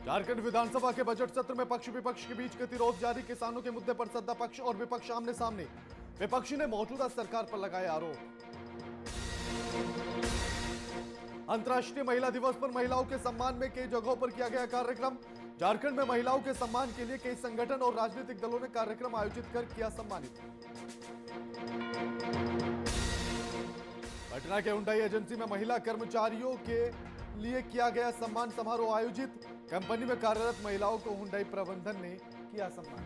झारखंड विधानसभा के बजट सत्र में पक्ष विपक्ष के बीच गतिरोध जारी। किसानों के मुद्दे पर सत्ता पक्ष और विपक्ष आमने सामने। विपक्षी ने मौजूदा सरकार पर लगाए आरोप। अंतर्राष्ट्रीय महिला दिवस पर महिलाओं के सम्मान में कई जगहों पर किया गया कार्यक्रम। झारखंड में महिलाओं के सम्मान के लिए कई संगठन और राजनीतिक दलों ने कार्यक्रम आयोजित कर किया सम्मानित। पटना के हुंडई एजेंसी में महिला कर्मचारियों के लिए किया गया सम्मान समारोह आयोजित। कंपनी में कार्यरत महिलाओं को हुंडई प्रबंधन ने किया सम्मान।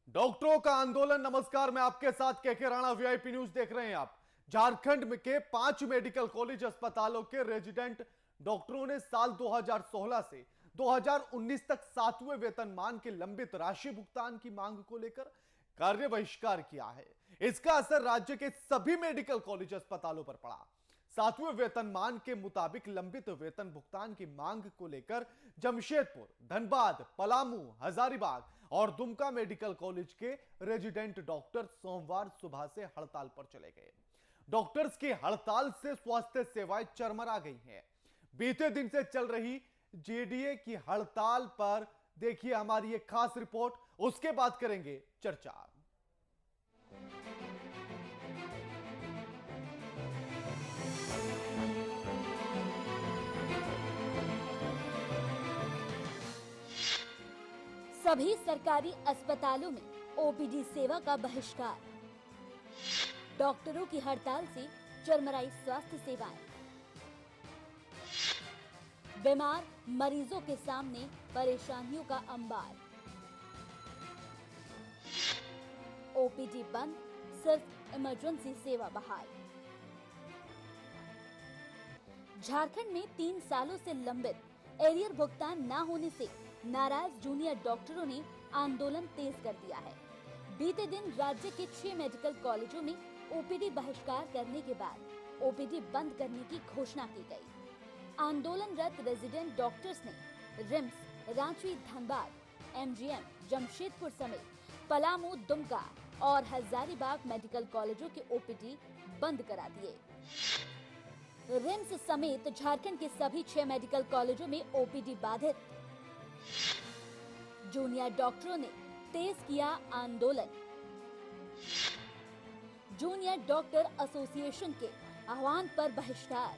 डॉक्टरों का आंदोलन। नमस्कार, मैं आपके साथ केके राणा, वीआईपी न्यूज देख रहे हैं आप। झारखंड के 5 मेडिकल कॉलेज अस्पतालों के रेजिडेंट डॉक्टरों ने साल 2016 से 2019 तक 7वें वेतनमान के लंबित राशि भुगतान की मांग को लेकर कार्य बहिष्कार किया है। इसका असर राज्य के सभी मेडिकल कॉलेज अस्पतालों पर पड़ा। 7वें वेतनमान के मुताबिक लंबित वेतन भुगतान की मांग को लेकर जमशेदपुर, धनबाद, पलामू, हजारीबाग और दुमका मेडिकल कॉलेज के रेजिडेंट डॉक्टर सोमवार सुबह से हड़ताल पर चले गए। डॉक्टर्स की हड़ताल से स्वास्थ्य सेवाएं चरमरा गई हैं। बीते दिन से चल रही जेडीए की हड़ताल पर देखिए हमारी एक खास रिपोर्ट, उसके बाद करेंगे चर्चा। सभी सरकारी अस्पतालों में ओपीडी सेवा का बहिष्कार। डॉक्टरों की हड़ताल से चरमराई स्वास्थ्य सेवाएं। बीमार मरीजों के सामने परेशानियों का अंबार। ओपीडी बंद, सिर्फ इमरजेंसी सेवा बहाल। झारखंड में 3 सालों से लंबित एरियर भुगतान न होने से नाराज जूनियर डॉक्टरों ने आंदोलन तेज कर दिया है। बीते दिन राज्य के 6 मेडिकल कॉलेजों में ओपीडी बहिष्कार करने के बाद ओपीडी बंद करने की घोषणा की गई। आंदोलनरत रेजिडेंट डॉक्टर्स ने रिम्स, रांची, धनबाद, एमजीएम, जमशेदपुर समेत पलामू, दुमका और हजारीबाग मेडिकल कॉलेजों के ओपीडी बंद करा दिए। रिम्स समेत झारखंड के सभी 6 मेडिकल कॉलेजों में ओपीडी बाधित। जूनियर डॉक्टरों ने तेज किया आंदोलन। जूनियर डॉक्टर एसोसिएशन के आह्वान पर बहिष्कार।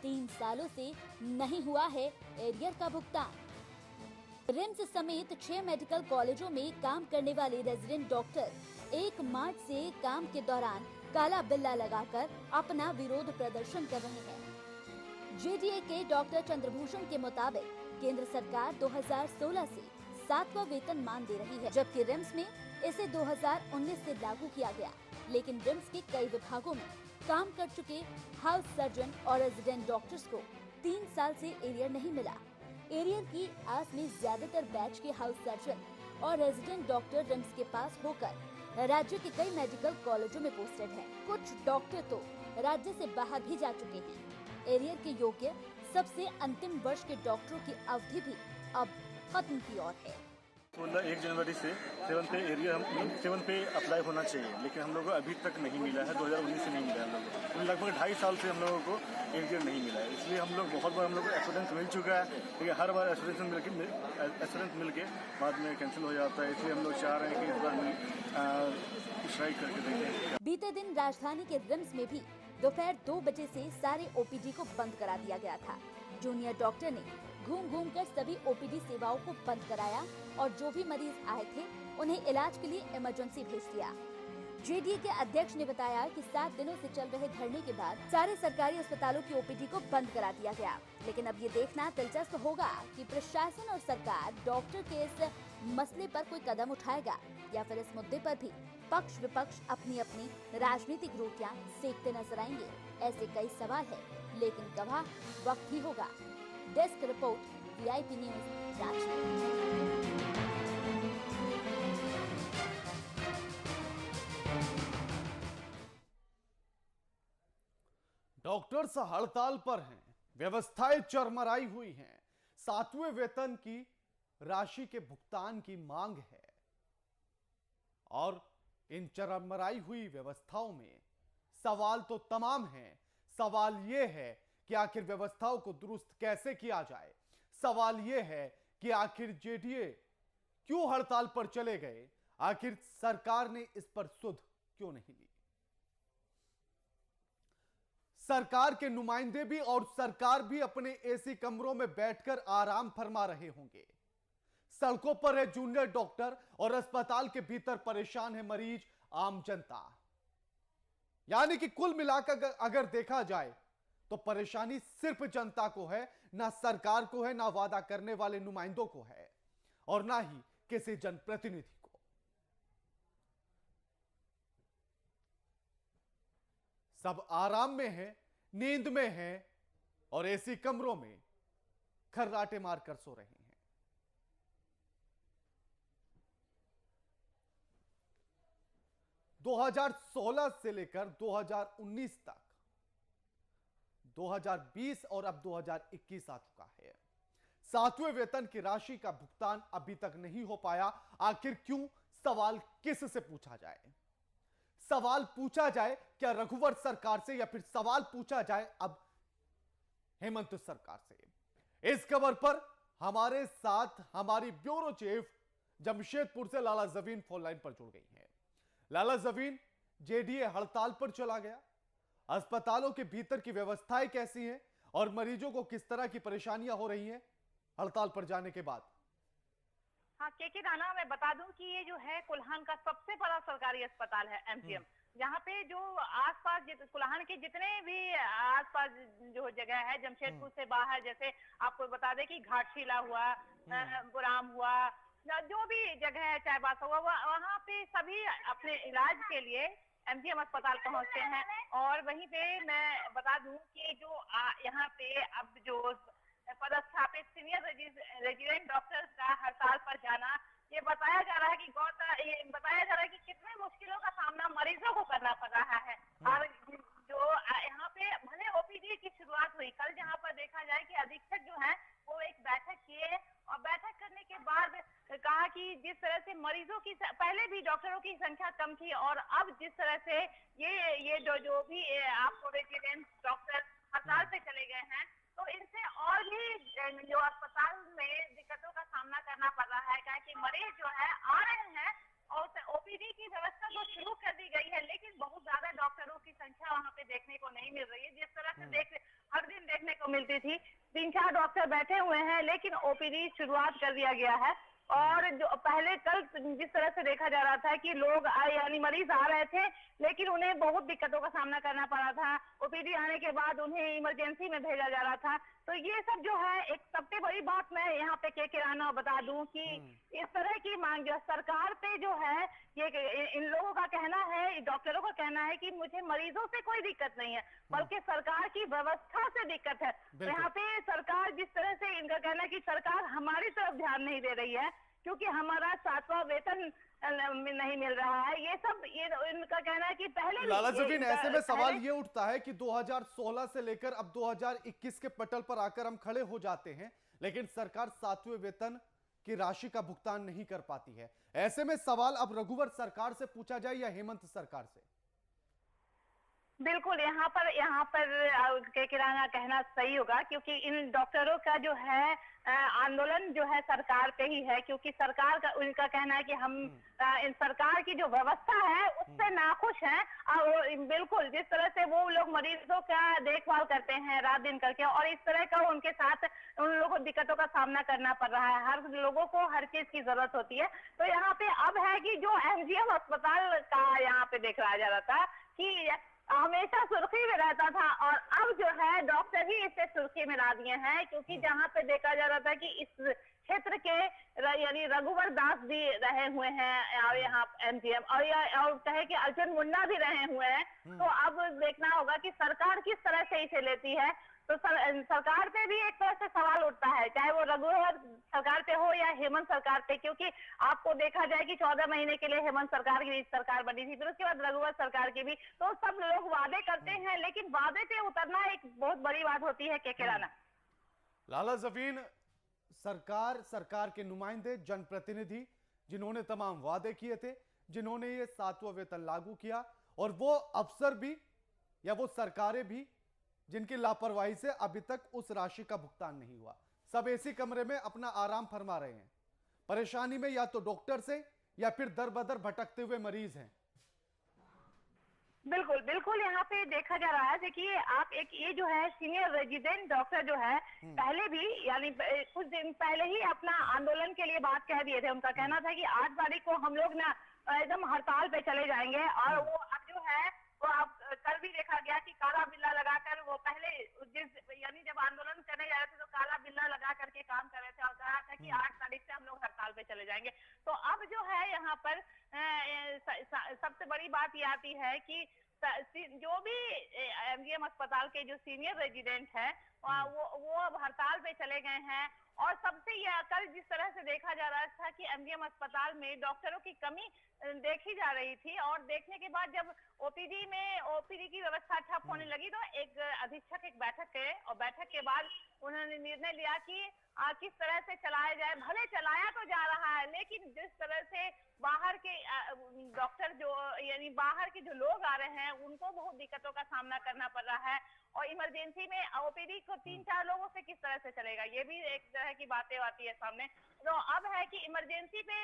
3 सालों से नहीं हुआ है एरियर का भुगतान। रिम्स समेत 6 मेडिकल कॉलेजों में काम करने वाले रेजिडेंट डॉक्टर 1 मार्च से काम के दौरान काला बिल्ला लगाकर अपना विरोध प्रदर्शन कर रहे हैं। जेडीए के डॉक्टर चंद्रभूषण के मुताबिक केंद्र सरकार 2016 से 7वां वेतनमान दे रही है, जबकि रिम्स में इसे 2019 से लागू किया गया। लेकिन रिम्स के कई विभागों में काम कर चुके हाउस सर्जन और रेजिडेंट डॉक्टर्स को 3 साल से एरियर नहीं मिला। एरियर की आस में ज्यादातर बैच के हाउस सर्जन और रेजिडेंट डॉक्टर रिम्स के पास होकर राज्य के कई मेडिकल कॉलेजों में पोस्टेड हैं। कुछ डॉक्टर तो राज्य से बाहर भी जा चुके हैं। एरियर के योग्य सबसे अंतिम वर्ष के डॉक्टरों की अवधि भी अब खत्म की ओर है। 1 जनवरी से 7 पे एरिया हम 7 पे अप्लाई होना चाहिए, लेकिन हम लोगों को अभी तक नहीं मिला है। 2019 से नहीं मिला है हम लोगों को। लगभग 2.5 साल से हम लोगों को एरिया नहीं मिला है। इसलिए हम लोग बहुत बार हम लोग को एश्योरेंस मिल चुका है, लेकिन हर बार एश्योरेंस मिल के बाद में कैंसिल हो जाता है। इसलिए हम लोग चाह रहे हैं कि इस बार स्ट्राइक करके देखें। बीते दिन राजधानी के रिम्स में भी दोपहर 2 बजे से सारे ओपीडी को बंद करा दिया गया था। जूनियर डॉक्टर ने घूम घूम कर सभी ओपीडी सेवाओं को बंद कराया और जो भी मरीज आए थे उन्हें इलाज के लिए इमरजेंसी भेज दिया। जेडीए के अध्यक्ष ने बताया कि 7 दिनों से चल रहे धरने के बाद सारे सरकारी अस्पतालों की ओपीडी को बंद करा दिया गया। लेकिन अब ये देखना दिलचस्प होगा कि प्रशासन और सरकार डॉक्टर के इस मसले पर कोई कदम उठाएगा या फिर इस मुद्दे पर भी पक्ष विपक्ष अपनी अपनी राजनीतिक रोटियां सेकते नजर आएंगे। ऐसे कई सवाल है, लेकिन गवाह वक्त ही होगा। Desk report, VIP news, Ranchi. Doctors हड़ताल पर हैं, व्यवस्थाएं चरमराई हुई हैं। 7वें वेतन की राशि के भुगतान की मांग है और इन चरमराई हुई व्यवस्थाओं में सवाल तो तमाम हैं। सवाल यह है कि आखिर व्यवस्थाओं को दुरुस्त कैसे किया जाए। सवाल यह है कि आखिर जेडीए क्यों हड़ताल पर चले गए, आखिर सरकार ने इस पर सुध क्यों नहीं ली। सरकार के नुमाइंदे भी और सरकार भी अपने एसी कमरों में बैठकर आराम फरमा रहे होंगे। सड़कों पर है जूनियर डॉक्टर और अस्पताल के भीतर परेशान है मरीज, आम जनता। यानी कि कुल मिलाकर अगर देखा जाए तो परेशानी सिर्फ जनता को है, ना सरकार को है, ना वादा करने वाले नुमाइंदों को है और ना ही किसी जनप्रतिनिधि को। सब आराम में है, नींद में है और एसी कमरों में खर्राटे मारकर सो रहे हैं। दो 2016 से लेकर 2019 तक 2020 और अब 2021 आ चुका है। 7वें वेतन की राशि का भुगतान अभी तक नहीं हो पाया। आखिर क्यों? सवाल किस से पूछा जाए? सवाल पूछा जाए क्या रघुवर सरकार से, या फिर सवाल पूछा जाए अब हेमंत सरकार से? इस खबर पर हमारे साथ हमारी ब्यूरो चीफ जमशेदपुर से लाला जवीन फोन लाइन पर जुड़ गई हैं। लाला जवीन, जेडीए हड़ताल पर चला गया, अस्पतालों के भीतर की व्यवस्थाएं कैसी हैं और मरीजों को किस तरह की परेशानियां हो रही हैं हड़ताल पर जाने के बाद? हाँ, के राणा, मैं बता दूं कि ये जो है कोल्हान का सबसे बड़ा सरकारी अस्पताल है एमजीएम, जहाँ पे जो आसपास कोल्हान के जितने भी आसपास जो जगह है जमशेदपुर से बाहर, जैसे आपको बता दें कि घाटशिला हुआ, बुराम हुआ, जो भी जगह है, चाईबास हुआ, वहाँ पे सभी अपने इलाज के लिए एमजीएम अस्पताल पहुंचते हैं। और वहीं पे मैं बता दूं कि जो यहाँ पे अब जो पदस्थापित सीनियर रेजिडेंट डॉक्टर्स का हड़ताल पर जाना, ये बताया जा रहा है कि कितने मुश्किलों का सामना मरीजों को करना पड़ रहा है। और जो यहाँ पे भले ओपीडी की शुरुआत हुई कल, जहाँ पर देखा जाए कि अधीक्षक जो है वो एक बैठक किए और बैठक करने के बाद कहा कि जिस तरह से मरीजों की पहले भी डॉक्टरों की संख्या कम थी और अब जिस तरह से ये जो भी आपको रेजिडेंट डॉक्टर हड़ताल पे चले गए हैं, तो इनसे और भी जो अस्पताल में दिक्कतों का सामना करना पड़ रहा है। क्या कि मरीज जो है आ रहे हैं और ओपीडी की व्यवस्था तो शुरू कर दी गई है, लेकिन बहुत ज्यादा डॉक्टरों की संख्या वहाँ पे देखने को नहीं मिल रही है। जिस तरह से हर दिन देखने को मिलती थी, 3-4 डॉक्टर बैठे हुए हैं, लेकिन ओपीडी शुरुआत कर दिया गया है। और जो पहले कल जिस तरह से देखा जा रहा था कि लोग यानी मरीज आ रहे थे, लेकिन उन्हें बहुत दिक्कतों का सामना करना पड़ा था। ओपीडी आने के बाद उन्हें इमरजेंसी में भेजा जा रहा था। तो ये सब जो है, एक सबसे बड़ी बात मैं यहाँ पे के राणा बता दूं कि इस तरह की मांग जो सरकार पे जो है, ये इन लोगों का कहना है, डॉक्टरों का कहना है कि मुझे मरीजों से कोई दिक्कत नहीं है, बल्कि सरकार की व्यवस्था से दिक्कत है। यहाँ पे सरकार जिस तरह से, इनका कहना है कि सरकार हमारी तरफ ध्यान नहीं दे रही है क्योंकि हमारा 7वां वेतन नहीं मिल रहा है। ये सब इनका कहना है कि पहले लाला जवीन, ऐसे में सवाल ये उठता है कि 2016 से लेकर अब 2021 के पटल पर आकर हम खड़े हो जाते हैं, लेकिन सरकार 7वें वेतन की राशि का भुगतान नहीं कर पाती है। ऐसे में सवाल अब रघुवर सरकार से पूछा जाए या हेमंत सरकार से? बिल्कुल, यहाँ पर के राणा कहना सही होगा, क्योंकि इन डॉक्टरों का जो है आंदोलन जो है सरकार पे ही है, क्योंकि सरकार का, उनका कहना है कि हम इन सरकार की जो व्यवस्था है उससे नाखुश हैं। और बिल्कुल जिस तरह से वो लोग मरीजों का देखभाल करते हैं रात दिन करके, और इस तरह का उनके साथ उन लोगों को दिक्कतों का सामना करना पड़ रहा है। हर लोगों को हर चीज की जरूरत होती है। तो यहाँ पे अब है कि जो एमजीएम अस्पताल का यहाँ पे देखा जा रहा था कि हमेशा सुर्खी में रहता था, और अब जो है डॉक्टर ही इसे सुर्खी में ला दिए हैं, क्योंकि जहाँ पे देखा जा रहा था कि इस क्षेत्र के यानी रघुवर दास भी रहे हुए हैं और यहाँ एमजीएम, और कहे कि अर्जुन मुंडा भी रहे हुए हैं। तो अब देखना होगा कि सरकार किस तरह से इसे लेती है। तो सरकार पे भी एक तरह से सवाल उठता है, चाहे वो रघुवर सरकार पे हो या हेमंत सरकार पे, क्योंकि आपको देखा जाए कि 14 महीने के लिए हेमंत सरकार की सरकार बनी थी, फिर उसके बाद रघुवर सरकार की भी। तो सब लोग वादे करते हैं, लेकिन वादे पे उतरना एक बहुत बड़ी बात होती है। के राणा, लाला जवीन, सरकार के नुमाइंदे, जनप्रतिनिधि जिन्होंने तमाम वादे किए थे, जिन्होंने ये 7वां वेतन लागू किया, और वो अफसर भी या वो सरकारें भी जिनकी लापरवाही से अभी तक उस राशि का भुगतान नहीं हुआ? सब एसी कमरे में अपना आराम फरमा रहे हैं। परेशानी में या तो डॉक्टर से या फिर दर बदर भटकते हुए मरीज हैं। बिल्कुल बिल्कुल, यहाँ पे देखा जा रहा है। देखिए आप, एक ये जो है सीनियर रेजिडेंट डॉक्टर जो है, पहले भी यानी कुछ दिन पहले ही अपना आंदोलन के लिए बात कह दिए थे। उनका कहना था कि 8 तारीख को हम लोग ना एकदम हड़ताल पे चले जाएंगे। और वो अब जो है वो अब कल भी देखा गया कि काला बिल्ला लगाकर वो पहले यानी जब आंदोलन करने जा रहे थे तो काला बिल्ला लगा करके काम कर रहे थे और कहा था कि 8 तारीख से हम लोग हड़ताल पे चले जाएंगे। तो अब जो है यहाँ पर सबसे बड़ी बात ये आती है कि जो भी एमजीएम अस्पताल के जो सीनियर रेजिडेंट हैं वो अब हड़ताल पे चले गए हैं। और सबसे ये कल जिस तरह से देखा जा रहा था कि एमजीएम अस्पताल में डॉक्टरों की कमी देखी जा रही थी, और देखने के बाद जब ओपीडी की व्यवस्था ठप होने लगी तो एक अधीक्षक एक बैठक गए और बैठक के बाद उन्होंने निर्णय लिया कि किस तरह से चलाया जाए। भले चलाया तो जा रहा है, लेकिन जिस तरह से बाहर के डॉक्टर जो यानी बाहर के जो लोग आ रहे हैं उनको बहुत दिक्कतों का सामना करना पड़ रहा है। और इमरजेंसी में ओपीडी को 3-4 लोगों से किस तरह से चलेगा, ये भी एक तरह की बातें आती है सामने। तो अब है कि इमरजेंसी पे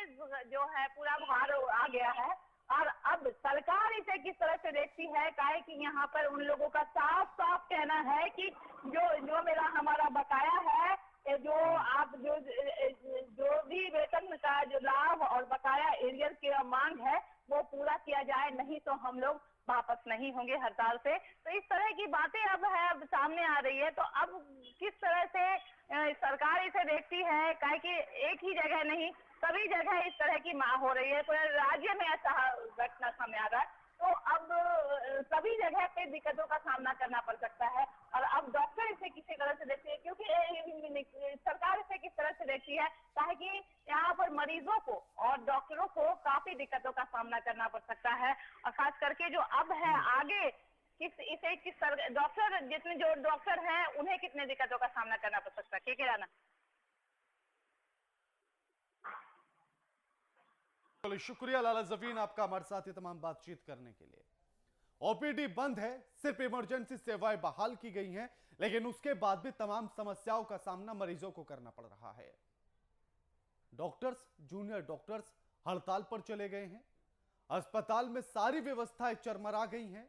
जो है पूरा भार आ गया है, और अब सरकार इसे किस तरह से देखती है। काहे कि यहाँ पर उन लोगों का साफ साफ कहना है कि जो हमारा बकाया है, जो आप जो भी वेतन का जो लाभ और बकाया एरियर की मांग है वो पूरा किया जाए, नहीं तो हम लोग वापस नहीं होंगे हड़ताल से। तो इस तरह की बातें अब सामने आ रही है। तो अब किस तरह से सरकार इसे देखती है, काहे कि एक ही जगह नहीं सभी जगह इस तरह की मांग हो रही है, पूरे राज्य में ऐसा घटना सामने आ रहा है। तो अब सभी जगह पे दिक्कतों का सामना करना पड़ सकता है। और अब डॉक्टर इसे किसी तरह से देखते हैं, क्योंकि सरकार इसे किस तरह से देखती है, ताकि यहाँ पर मरीजों को और डॉक्टरों को काफी दिक्कतों का सामना करना पड़ सकता है। और खास करके जो अब है आगे डॉक्टर जितने जो डॉक्टर हैं उन्हें कितने दिक्कतों का सामना करना पड़ सकता है। के राना। चलिए, शुक्रिया लाला जफीन आपका हमारे साथ ये तमाम बातचीत करने के लिए। ओपीडी बंद है, सिर्फ इमरजेंसी सेवाएं बहाल की गई हैं, लेकिन उसके बाद भी तमाम समस्याओं का सामना मरीजों को करना पड़ रहा है। डॉक्टर्स, जूनियर डॉक्टर्स हड़ताल पर चले गए हैं, अस्पताल में सारी व्यवस्थाएं चरमरा गई हैं,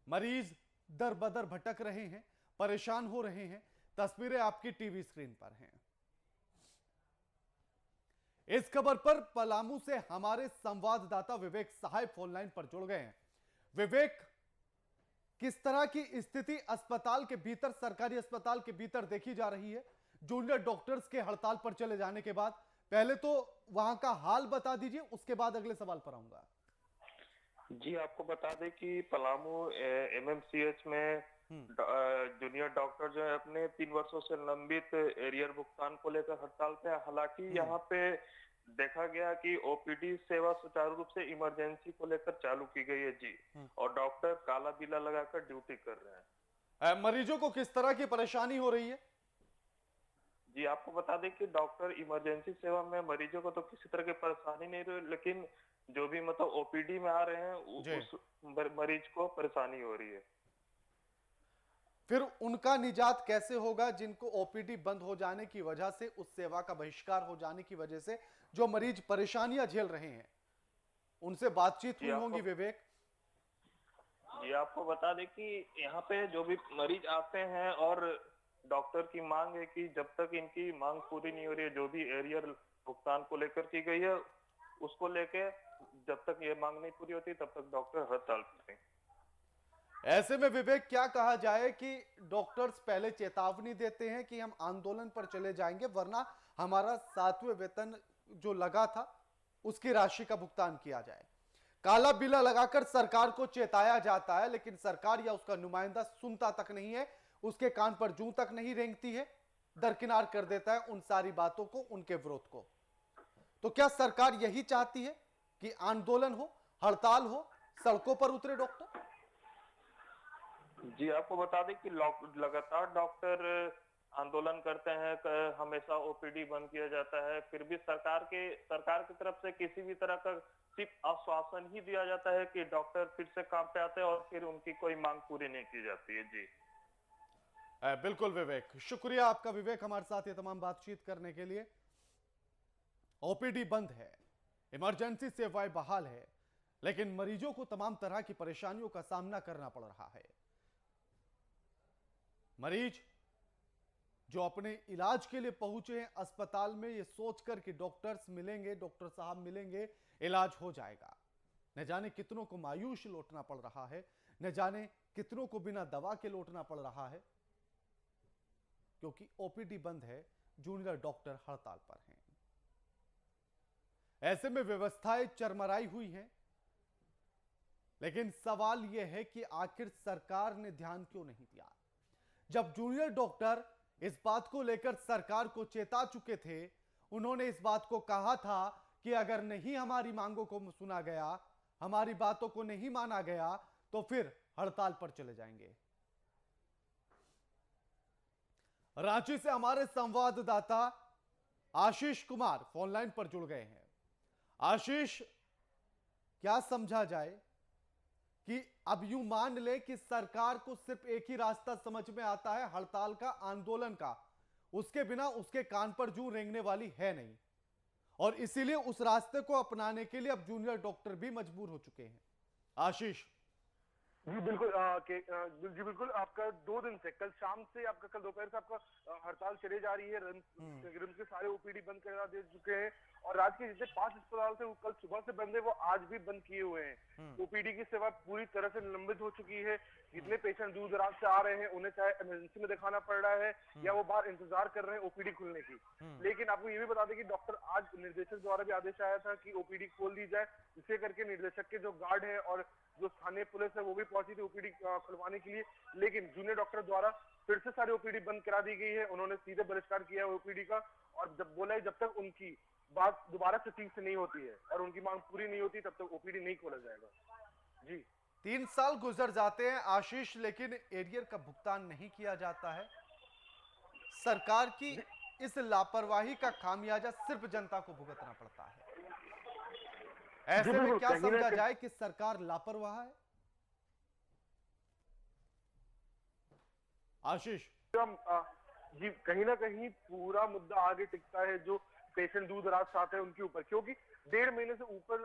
मरीज दर बदर भटक रहे हैं, परेशान हो रहे हैं। तस्वीरें आपकी टीवी स्क्रीन पर हैं। इस खबर पर पलामू से हमारे संवाददाता विवेक सहाय फोन लाइन पर जुड़ गए हैं। विवेक, किस तरह की स्थिति अस्पताल के भीतर, सरकारी अस्पताल के भीतर देखी जा रही है जूनियर डॉक्टर्स के हड़ताल पर चले जाने के बाद? पहले तो वहां का हाल बता दीजिए, उसके बाद अगले सवाल पर आऊंगा। जी, आपको बता दें कि पलामू एमएमसीएच में जूनियर डॉक्टर जो है अपने 3 वर्षों से लंबित एरियर भुगतान को लेकर हड़ताल पे। हालांकि यहाँ पे देखा गया कि ओपीडी सेवा सुचारू रूप से इमरजेंसी को लेकर चालू की गई है जी, और डॉक्टर काला बिल्ला लगाकर ड्यूटी कर रहे हैं। मरीजों को किस तरह की परेशानी हो रही है? जी, आपको बता दें कि डॉक्टर इमरजेंसी सेवा में मरीजों को तो किसी तरह की परेशानी नहीं रही, लेकिन जो भी मतलब ओपीडी में आ रहे हैं उस मरीज को परेशानी हो रही है। फिर उनका निजात कैसे होगा जिनको ओपीडी बंद हो जाने की वजह से, उस सेवा का बहिष्कार हो जाने की वजह से जो मरीज परेशानियां झेल रहे हैं? उनसे बातचीत हुई होंगी विवेक? जी, आपको बता दें कि यहाँ पे जो भी मरीज आते हैं और डॉक्टर की मांग है कि जब तक इनकी मांग पूरी नहीं हो रही है, जो भी एरियर भुगतान को लेकर की गई है उसको लेके जब तक ये मांग नहीं पूरी होती तब तक डॉक्टर हड़ताल करते हैं। ऐसे में विवेक, क्या कहा जाए कि डॉक्टर्स पहले चेतावनी देते हैं कि हम आंदोलन पर चले जाएंगे वरना हमारा 7वें वेतन जो लगा था उसकी राशि का भुगतान किया जाए। काला बिल्ला लगाकर सरकार को चेताया जाता है, लेकिन सरकार या उसका नुमाइंदा सुनता तक नहीं है, उसके कान पर जूं तक नहीं रेंगती है, दरकिनार कर देता है उन सारी बातों को, उनके विरोध को। तो क्या सरकार यही चाहती है कि आंदोलन हो, हड़ताल हो, सड़कों पर उतरे डॉक्टर? जी, आपको बता दें कि लगातार डॉक्टर आंदोलन करते हैं, हमेशा ओपीडी बंद किया जाता है, फिर भी सरकार की तरफ से किसी भी तरह का सिर्फ आश्वासन ही दिया जाता है कि डॉक्टर फिर से काम पे आते हैं और फिर उनकी कोई मांग पूरी नहीं की जाती है। जी बिल्कुल विवेक, शुक्रिया आपका विवेक, हमारे साथ ये तमाम बातचीत करने के लिए। ओपीडी बंद है, इमरजेंसी सेवाएं बहाल है, लेकिन मरीजों को तमाम तरह की परेशानियों का सामना करना पड़ रहा है। मरीज जो अपने इलाज के लिए पहुंचे हैं अस्पताल में ये सोचकर कि डॉक्टर्स मिलेंगे, डॉक्टर साहब मिलेंगे, इलाज हो जाएगा, न जाने कितनों को मायूस लौटना पड़ रहा है, न जाने कितनों को बिना दवा के लौटना पड़ रहा है, क्योंकि ओपीडी बंद है, जूनियर डॉक्टर हड़ताल पर हैं। ऐसे में व्यवस्थाएं चरमराई हुई हैं, लेकिन सवाल यह है कि आखिर सरकार ने ध्यान क्यों नहीं दिया। जब जूनियर डॉक्टर इस बात को लेकर सरकार को चेता चुके थे, उन्होंने इस बात को कहा था कि अगर नहीं हमारी मांगों को सुना गया, हमारी बातों को नहीं माना गया, तो फिर हड़ताल पर चले जाएंगे। रांची से हमारे संवाददाता आशीष कुमार फोन लाइन पर जुड़ गए हैं। आशीष, क्या समझा जाए कि अब यूं मान ले कि सरकार को सिर्फ एक ही रास्ता समझ में आता है, हड़ताल का, आंदोलन का, उसके बिना उसके कान पर जूं रेंगने वाली है नहीं, और इसीलिए उस रास्ते को अपनाने के लिए अब जूनियर डॉक्टर भी मजबूर हो चुके हैं। आशीष जी बिल्कुल जी बिल्कुल, आपका 2 दिन से, कल शाम से आपका, कल दोपहर से आपका हड़ताल चली जा रही है। रिम्स के सारे ओपीडी बंद करा दे चुके हैं और राज्य के जितने 5 अस्पताल थे वो कल सुबह से बंद है, वो आज भी बंद किए हुए हैं। ओपीडी की सेवा पूरी तरह से निलंबित हो चुकी है। जितने पेशेंट दूर दराज से आ रहे हैं उन्हें चाहे इमरजेंसी में दिखाना पड़ रहा है या वो बाहर इंतजार कर रहे हैं ओपीडी खुलने की। लेकिन आपको ये भी बता दें कि डॉक्टर, आज निर्देशक द्वारा भी आदेश आया था कि ओपीडी खोल दी जाए, जिससे करके निर्देशक के जो गार्ड है और जो स्थानीय पुलिस है वो भी पहुंची थी ओपीडी खुलवाने के लिए, लेकिन जूनियर डॉक्टर द्वारा फिर से सारी ओपीडी बंद करा दी गई है। उन्होंने सीधे बहिष्कार किया है ओपीडी का, और जब बोला है जब तक उनकी बात दोबारा से ठीक से नहीं होती है और उनकी मांग पूरी नहीं होती तब तक ओपीडी नहीं खोला जाएगा। जी 3 साल गुजर जाते हैं आशीष, लेकिन एरियर का भुगतान नहीं किया जाता है। सरकार की इस लापरवाही का खामियाजा सिर्फ जनता को भुगतना पड़ता है। ऐसे में क्या समझा जाए कि सरकार लापरवाह है? आशीष जी, कहीं ना कहीं पूरा मुद्दा आगे टिकता है जो पेशेंट दूर दराज से आते हैं उनके ऊपर, क्योंकि 1.5 महीने से ऊपर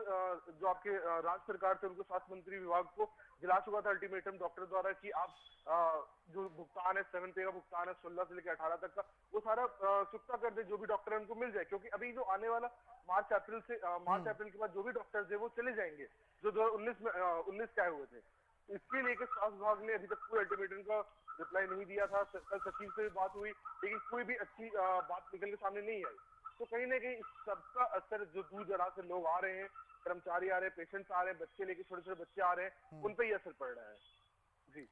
जो आपके राज्य सरकार थे उनको स्वास्थ्य मंत्री विभाग को दिला चुका था अल्टीमेटम डॉक्टर द्वारा कि आप जो भुगतान है 7 पे का भुगतान है 16 से लेकर 18 तक का, वो सारा चुकता कर दे, जो भी डॉक्टर है उनको मिल जाए, क्योंकि अभी जो आने वाला मार्च अप्रैल के बाद जो भी डॉक्टर्स है वो चले जाएंगे जो 2019 के आए हुए थे। इसके लेकर स्वास्थ्य विभाग ने अभी तक कोई अल्टीमेटम का रिप्लाई नहीं दिया था। कल सचिव से भी बात हुई लेकिन कोई भी अच्छी बात निकल के सामने नहीं आई। तो कहीं ना कहीं सबका असर जो दूर दराज से लोग आ रहे हैं, कर्मचारी आ रहे हैं, पेशेंट्स आ रहे हैं, बच्चे लेके छोटे छोटे बच्चे आ रहे हैं, उन पे ही असर पड़ रहा है। जी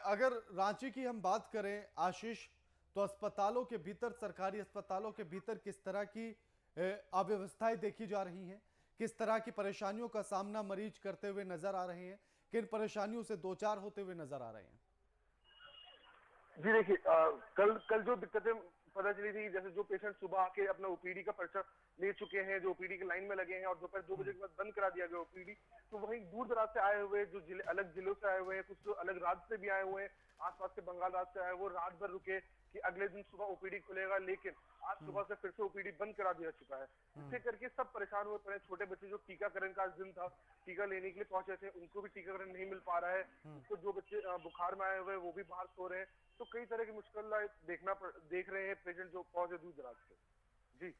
अगर रांची की हम बात करें आशीष, तो अस्पतालों के भीतर, सरकारी अस्पतालों के भीतर किस तरह की अव्यवस्थाएं देखी जा रही हैं, किस तरह की परेशानियों का सामना मरीज करते हुए नजर आ रहे हैं, किन परेशानियों से दो चार होते हुए नजर आ रहे हैं? जी देखिए, कल जो दिक्कतें पता चली थी, जैसे जो पेशेंट सुबह आके अपना ओपीडी का पर्चा ले चुके हैं, जो ओपीडी की लाइन में लगे हैं और दोपहर 2 बजे के बाद बंद करा दिया गया ओपीडी, तो वहीं दूर दराज से आए हुए जो अलग जिलों से आए हुए हैं, कुछ तो अलग राज्य से भी आए हुए हैं, आसपास के बंगाल राज्य से आए, वो रात भर रुके कि अगले दिन सुबह ओपीडी खुलेगा, लेकिन आज सुबह से फिर से ओपीडी बंद करा दिया चुका है। इससे करके सब परेशान हुए पड़े। छोटे बच्चे जो टीकाकरण का दिन था, टीका लेने के लिए पहुंचे थे, उनको भी टीकाकरण नहीं मिल पा रहा है। तो जो बच्चे बुखार में आए हुए वो भी बाहर सो रहे हैं। तो कई तरह की मुश्किल देख रहे हैं पेशेंट जो पहुंचे दूर दराज से। जी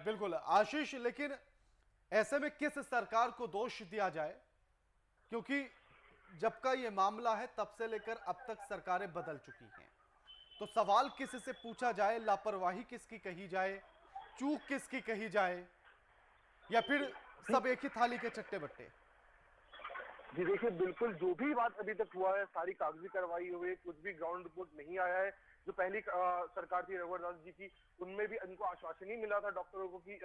बिल्कुल आशीष, लेकिन ऐसे में किस सरकार को दोष दिया जाए, क्योंकि जब का ये मामला है तब से लेकर अब तक सरकारें बदल चुकी हैं, तो सवाल किस से पूछा जाए? लापरवाही किसकी कही जाए, चूक किसकी कही जाए, या फिर सब एक ही थाली के चट्टे बट्टे? जी देखिए, बिल्कुल जो भी बात अभी तक हुआ है सारी कागजी कार्रवाई हुई है, कुछ भी ग्राउंड रिपोर्ट नहीं आया है। जो पहली सरकार थी रघुवर दास जी की, उनमें भी उनको आश्वासन ही मिला था डॉक्टरों को कि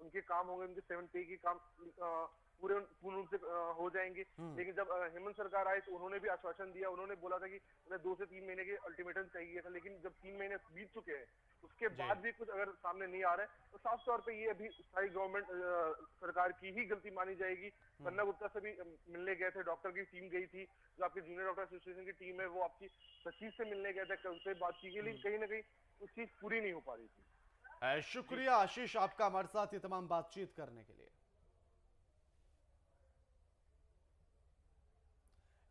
उनके काम होंगे, उनके 7 पे की काम पूर्ण रूप से हो जाएंगे। लेकिन जब हेमंत सरकार आई तो उन्होंने भी आश्वासन दिया, उन्होंने बोला था कि उन्हें 2 से 3 महीने के अल्टीमेटम चाहिए था, लेकिन जब 3 महीने बीत चुके हैं उसके बाद भी कुछ अगर सामने नहीं आ रहा है तो साफ तौर पे ये अभी स्थायी गवर्नमेंट सरकार की ही गलती मानी जाएगी। पन्ना गुप्ता से भी मिलने गए थे, डॉक्टर की टीम गई थी, जो आपकी जूनियर डॉक्टर एसोसिएशन की टीम है वो आपकी सचिव से मिलने गए थे, उनसे बात की गई, लेकिन कहीं ना कहीं उस चीज पूरी नहीं हो पा रही थी। शुक्रिया आशीष आपका हमारे साथ ये तमाम बातचीत करने के लिए।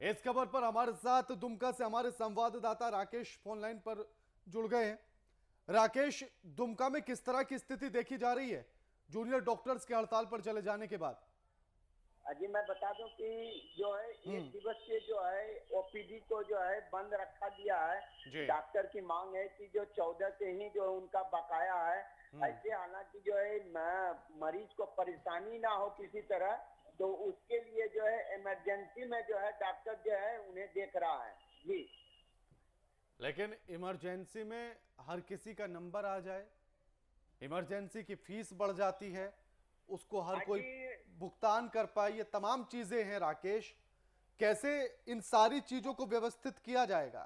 इस खबर पर हमारे साथ दुमका से हमारे संवाददाता राकेश फोन लाइन पर जुड़ गए हैं। राकेश, दुमका में किस तरह की स्थिति देखी जा रही है जूनियर डॉक्टर्स के हड़ताल पर चले जाने के बाद? अजी मैं बता दूं कि जो है 1 दिवस के जो है ओपीडी को जो है बंद रखा दिया है। डॉक्टर की मांग है कि जो 14 से ही जो उनका बकाया है, ऐसे हालांकि जो है मरीज को परेशानी ना हो किसी तरह, तो उसके लिए जो है इमरजेंसी में जो है डॉक्टर जो है उन्हें देख रहा है जी। लेकिन इमरजेंसी में हर किसी का नंबर आ जाए, इमरजेंसी की फीस बढ़ जाती है, उसको हर कोई भुगतान कर पाए, ये तमाम चीजें हैं राकेश। कैसे इन सारी चीजों को व्यवस्थित किया जाएगा?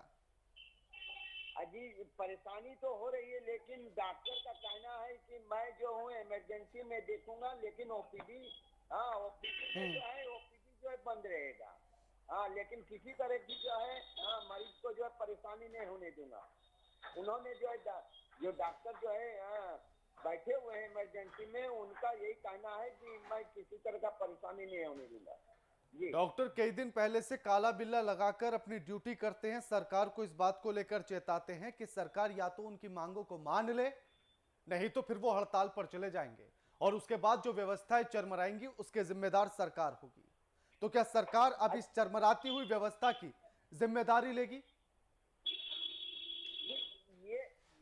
अजी परेशानी तो हो रही है, लेकिन डॉक्टर का कहना है कि मैं जो हूँ इमरजेंसी में देखूंगा, लेकिन ओपीडी ओपीडी जो है बंद रहेगा। लेकिन किसी तरह की जो है मरीज को जो है परेशानी नहीं होने दूंगा। उन्होंने जो है जो डॉक्टर जो है बैठे हुए हैं इमरजेंसी में, उनका यही कहना है कि मैं किसी तरह का परेशानी नहीं होने दूंगा जी। डॉक्टर कई दिन पहले से काला बिल्ला लगाकर अपनी ड्यूटी करते हैं, सरकार को इस बात को लेकर चेताते हैं कि सरकार या तो उनकी मांगों को मान ले, नहीं तो फिर वो हड़ताल पर चले जाएंगे और उसके बाद जो व्यवस्थाएं चरमराएंगी उसके जिम्मेदार सरकार होगी। तो क्या सरकार अब इस चरमराती हुई व्यवस्था की जिम्मेदारी लेगी?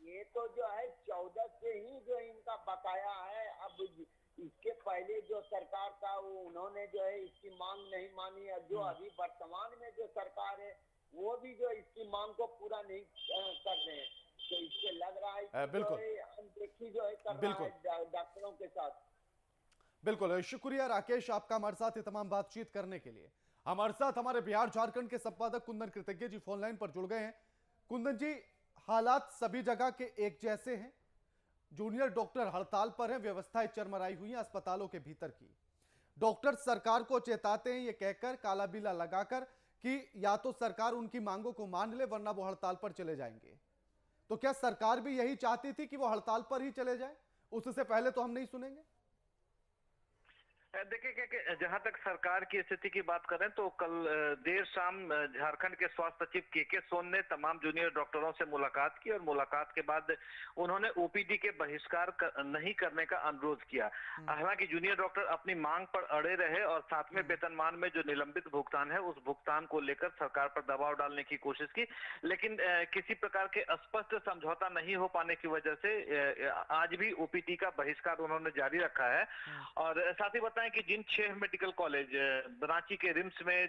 ये तो जो है 14 से ही जो इनका बकाया है। अब इसके पहले जो सरकार था वो उन्होंने जो है इसकी मांग नहीं मानी, और जो अभी वर्तमान में जो सरकार है वो भी जो इसकी मांग को पूरा नहीं कर रहे हैं। तो इससे लग रहा है कि बिल्कुल अनदेखी जो है कर रहा है डॉक्टरों के साथ। बिल्कुल, शुक्रिया राकेश आपका हमारे साथ ये तमाम बातचीत करने के लिए। हमारे साथ हमारे बिहार झारखंड के संपादक कुंदन कृतज्ञ जी फोन लाइन पर जुड़ गए हैं। कुंदन जी, हालात सभी जगह के एक जैसे हैं, जूनियर डॉक्टर हड़ताल पर हैं, व्यवस्थाएं चरमराई हुई हैं अस्पतालों के भीतर की। डॉक्टर सरकार को चेताते हैं ये कहकर, काला बिल्ला लगाकर, कि या तो सरकार उनकी मांगों को मान ले वरना वो हड़ताल पर चले जाएंगे। तो क्या सरकार भी यही चाहती थी कि वो हड़ताल पर ही चले जाए? उससे पहले तो हम नहीं सुनेंगे। देखिए, जहां तक सरकार की स्थिति की बात करें तो कल देर शाम झारखंड के स्वास्थ्य सचिव के सोन ने तमाम जूनियर डॉक्टरों से मुलाकात की और मुलाकात के बाद उन्होंने ओपीडी के बहिष्कार नहीं करने का अनुरोध किया। हालांकि जूनियर डॉक्टर अपनी मांग पर अड़े रहे और साथ में वेतनमान में जो निलंबित भुगतान है उस भुगतान को लेकर सरकार पर दबाव डालने की कोशिश की, लेकिन किसी प्रकार के स्पष्ट समझौता नहीं हो पाने की वजह से आज भी ओपीडी का बहिष्कार उन्होंने जारी रखा है। और साथ ही कि जिन 6 मेडिकल कॉलेज रांची के रिम्स में,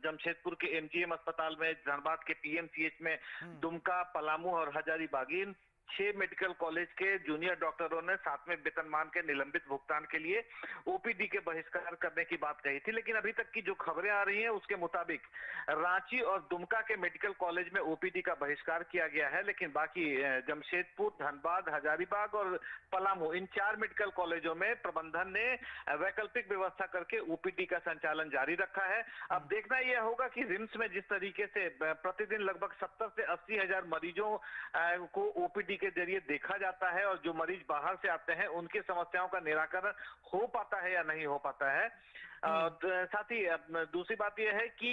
जमशेदपुर के एमजीएम अस्पताल में, धनबाद के पीएमसीएच में, दुमका, पलामू और हजारीबाग, इन 6 मेडिकल कॉलेज के जूनियर डॉक्टरों ने साथ में वेतनमान के निलंबित भुगतान के लिए ओपीडी के बहिष्कार करने की बात कही थी। लेकिन अभी तक की जो खबरें आ रही हैं उसके मुताबिक रांची और दुमका के मेडिकल कॉलेज में ओपीडी का बहिष्कार किया गया है, लेकिन बाकी जमशेदपुर, धनबाद, हजारीबाग और पलामू, इन 4 मेडिकल कॉलेजों में प्रबंधन ने वैकल्पिक व्यवस्था करके ओपीडी का संचालन जारी रखा है। अब देखना यह होगा कि रिम्स में जिस तरीके से प्रतिदिन लगभग 70 से 80 हजार मरीजों को ओपीडी के जरिए देखा जाता है और जो मरीज बाहर से आते हैं उनकी समस्याओं का निराकरण हो पाता है या नहीं हो पाता है। साथ ही दूसरी बात यह है कि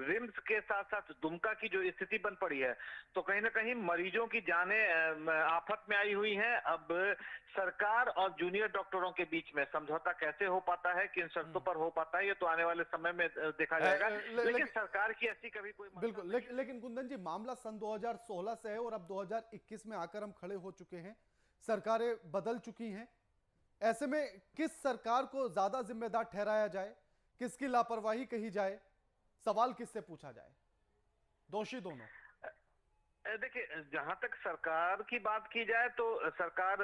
रिम्स के साथ साथ दुमका की जो स्थिति बन पड़ी है, तो कहीं ना कहीं मरीजों की जानें आफत में आई हुई हैं। अब सरकार और जूनियर डॉक्टरों के बीच में समझौता कैसे हो पाता है, किन शर्तों पर हो पाता है, ये तो आने वाले समय में देखा जाएगा। लेकिन सरकार की ऐसी कभी कोई बिल्कुल, लेकिन कुंदन जी, मामला सन 2016 से है और अब 2021 में आकर हम खड़े हो चुके हैं, सरकारें बदल चुकी हैं। ऐसे में किस सरकार को ज्यादा जिम्मेदार ठहराया जाए, किसकी लापरवाही कही जाए, सवाल किससे पूछा जाए? दोषी दोनों। देखिए, जहां तक सरकार की बात की जाए तो सरकार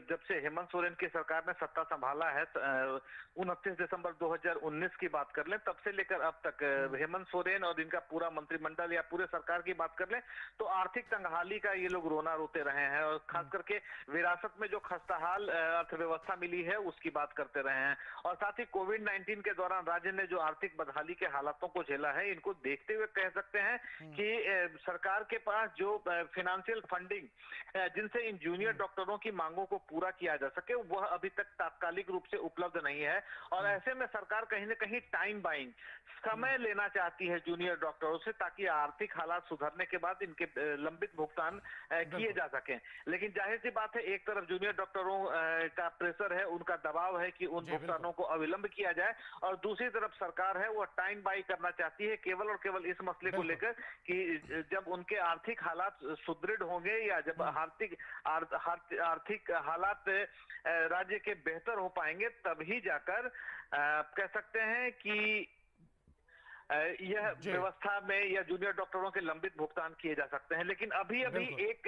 जब से हेमंत सोरेन की सरकार ने सत्ता संभाला है 29 दिसंबर 2019 की बात कर लें, तब से लेकर अब तक हेमंत सोरेन और इनका पूरा मंत्रिमंडल या पूरे सरकार की बात कर लें तो आर्थिक तंगहाली का ये लोग रोना रोते रहे हैं और खास करके विरासत में जो खस्ताहाल अर्थव्यवस्था मिली है उसकी बात करते रहे हैं। और साथ ही कोविड-19 के दौरान राज्य ने जो आर्थिक बदहाली के हालातों को झेला है, इनको देखते हुए कह सकते हैं कि सरकार के पास जो फाइनेंशियल फंडिंग जिनसे इन जूनियर डॉक्टरों की मांगों को पूरा किया जा सके, वह अभी तक तात्कालिक रूप से उपलब्ध नहीं है। और ऐसे में सरकार कहीं ना कहीं टाइम बाइंग, समय लेना चाहती है जूनियर डॉक्टरों से, ताकि आर्थिक हालात सुधरने के बाद इनके लंबित भुगतान किए जा सकें। लेकिन जाहिर सी बात है, एक तरफ जूनियर डॉक्टरों का प्रेशर है, उनका दबाव है कि उन भुगतानों को अविलंब किया जाए, और दूसरी तरफ सरकार है वो टाइम बाई करना चाहती है केवल और केवल इस मसले को लेकर कि जब उनके आर्थिक हालात सुदृढ़ होंगे या जब आर्थिक हालात राज्य के बेहतर हो पाएंगे, तभी जाकर कह सकते हैं कि यह व्यवस्था में या जूनियर डॉक्टरों के लंबित भुगतान किए जा सकते हैं। लेकिन अभी एक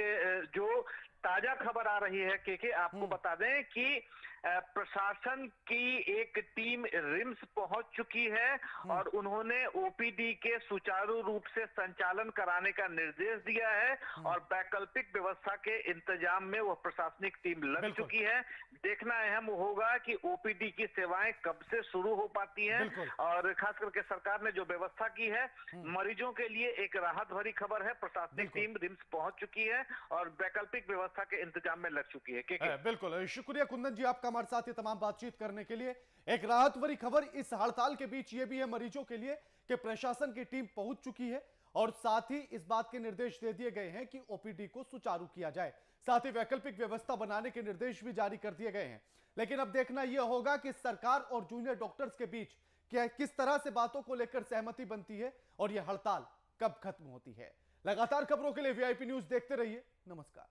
जो ताजा खबर आ रही है के आपको बता दें कि प्रशासन की एक टीम रिम्स पहुंच चुकी है और उन्होंने ओपीडी के सुचारू रूप से संचालन कराने का निर्देश दिया है और वैकल्पिक व्यवस्था के इंतजाम में वह प्रशासनिक टीम लग चुकी है। देखना अहम होगा कि ओपीडी की सेवाएं कब से शुरू हो पाती हैं, और खास करके सरकार ने जो व्यवस्था की है मरीजों के लिए एक राहत भरी खबर है। प्रशासनिक टीम रिम्स पहुंच चुकी है और वैकल्पिक व्यवस्था के इंतजाम में लग चुकी है। बिल्कुल, शुक्रिया कुंदन जी आपका हमारे साथ ये तमाम बातचीत करने के लिए। एक राहत भरी खबर इस हड़ताल के बीच ये भी है मरीजों के लिए कि प्रशासन की टीम पहुंच चुकी है और साथ ही इस बात के निर्देश दे दिए गए हैं कि ओपीडी को सुचारू किया जाए, साथ ही वैकल्पिक व्यवस्था बनाने के निर्देश भी जारी कर दिए गए हैं। लेकिन अब देखना यह होगा कि सरकार और जूनियर डॉक्टर्स के बीच किस तरह से बातों को लेकर सहमति बनती है और यह हड़ताल कब खत्म होती है। लगातार खबरों के लिए वीआईपी न्यूज देखते रहिए। नमस्कार।